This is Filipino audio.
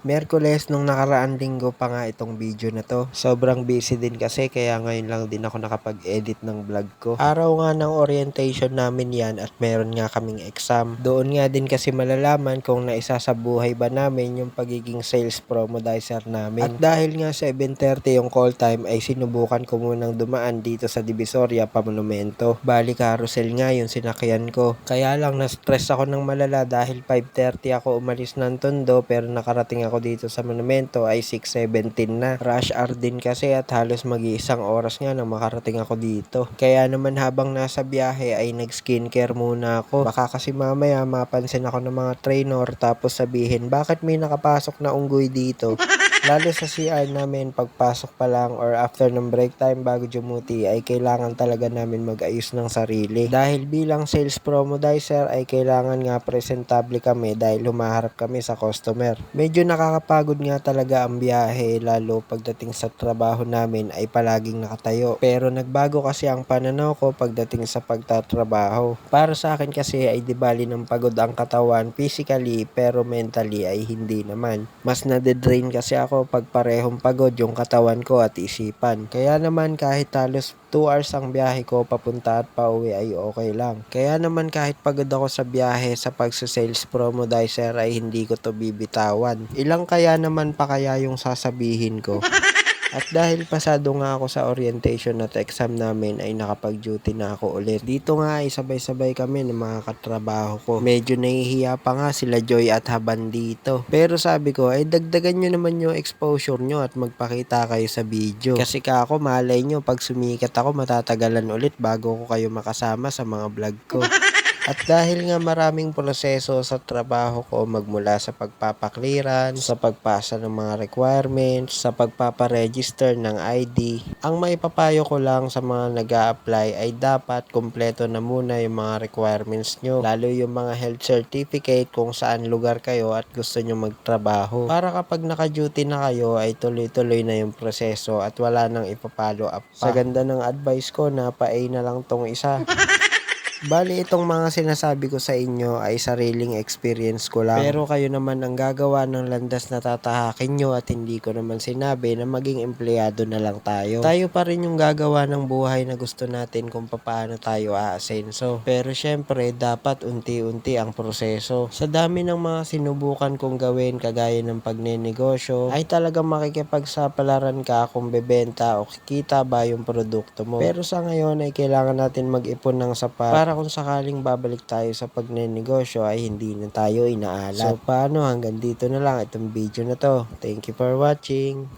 Miyerkules nung nakaraang linggo pa nga itong video na to. Sobrang busy din kasi kaya ngayon lang din ako nakapag-edit ng vlog ko. Araw nga ng orientation namin yan at meron nga kaming exam. Doon nga din kasi malalaman kung naisasabuhay ba namin yung pagiging sales promodizer namin. At dahil nga 7:30 yung call time ay sinubukan ko munang dumaan dito sa Divisoria pa Monumento. Bali carousel nga yung sinakyan ko. Kaya lang na-stress ako ng malala dahil 5:30 ako umalis ng Tondo pero nakarating ako dito sa Monumento ay 6:17 na. Rush hour din kasi at halos mag-iisang oras nga nang makarating ako dito. Kaya naman habang nasa biyahe ay nag-skincare muna ako. Baka kasi mamaya mapansin ako ng mga trainer tapos sabihin bakit may nakapasok na unggoy dito. Lalo sa CR namin pagpasok pa lang or after ng break time bago dumuti ay kailangan talaga namin mag-ayos ng sarili. Dahil bilang sales promodizer ay kailangan nga presentable kami dahil humaharap kami sa customer. Medyo nakakapagod nga talaga ang biyahe lalo pagdating sa trabaho namin ay palaging nakatayo. Pero nagbago kasi ang pananaw ko pagdating sa pagtatrabaho. Para sa akin kasi ay di bali ng pagod ang katawan physically pero mentally ay hindi naman. Mas nade-drain kasi ako pag parehong pagod yung katawan ko at isipan. Kaya naman kahit halos 2 hours ang biyahe ko papunta at pauwi ay okay lang. Kaya naman kahit pagod ako sa biyahe sa pagsa-sales promodizer ay hindi ko to bibitawan. Ilang kaya naman pa kaya yung sasabihin ko? At dahil pasado nga ako sa orientation at exam namin ay nakapag-duty na ako ulit. Dito nga ay sabay-sabay kami ng mga katrabaho ko. Medyo nahihiya pa nga sila Joy at Haban dito. Pero sabi ko ay dagdagan nyo naman yung exposure nyo at magpakita kayo sa video. Kasi ako malay nyo pag sumikat ako matatagalan ulit bago ko kayo makasama sa mga vlog ko. At dahil nga maraming proseso sa trabaho ko magmula sa pagpapaklearance, sa pagpasa ng mga requirements, sa pagpaparegister ng ID, ang maipapayo ko lang sa mga nag-a-apply ay dapat kumpleto na muna yung mga requirements nyo. Lalo yung mga health certificate kung saan lugar kayo at gusto nyo magtrabaho. Para kapag naka-duty na kayo ay tuloy-tuloy na yung proseso at wala nang ipapalo up pa. Sa ganda ng advice ko, napa-A na lang tong isa. Bali itong mga sinasabi ko sa inyo ay sariling experience ko lang. Pero kayo naman ang gagawa ng landas na tatahakin nyo at hindi ko naman sinabi na maging empleyado na lang tayo. Tayo pa rin yung gagawa ng buhay na gusto natin kung paano tayo aasenso. Pero syempre dapat unti-unti ang proseso. Sa dami ng mga sinubukan kong gawin kagaya ng pagnenegosyo ay talagang makikipagsapalaran ka kung bebenta o kikita ba yung produkto mo. Pero sa ngayon ay kailangan natin mag-ipon ng sapat para kung sakaling babalik tayo sa pagnenegosyo ay hindi na tayo inaalat. So paano hanggang dito na lang itong video na to. Thank you for watching.